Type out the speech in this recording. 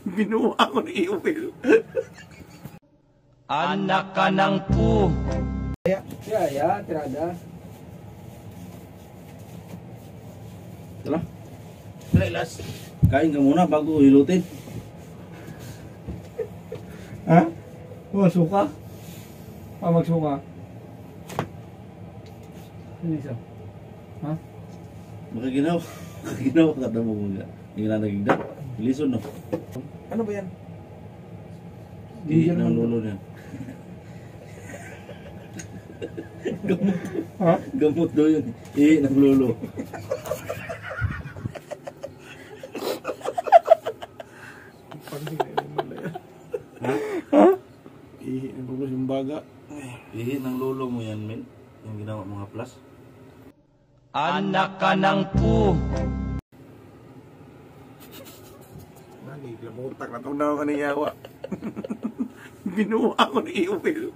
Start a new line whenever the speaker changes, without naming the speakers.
Binuha ako ni Iwil.
Anak ka ng pu.
Ya, tirada.
Tala. Lelas. Kain ka muna bago hilutin.
Ha? Oh, suka? Magsuka. Ano isa? Ha?
Makaginaw. Makaginaw kada mo mga. Hindi na nagigda. Lison no.
Ano ba yan?
Di ng lolo niya. Gamot.
Ha?
Gamot daw yun. Ng lolo.
Ha?
Ihi ng lolo yung baga. Ihi ng lolo mo yan, men. Yung ginawa mga plus.
Anak ka ng pu.
Nani, lamutak na itong naman yawa. Binuha ako ni Iwil.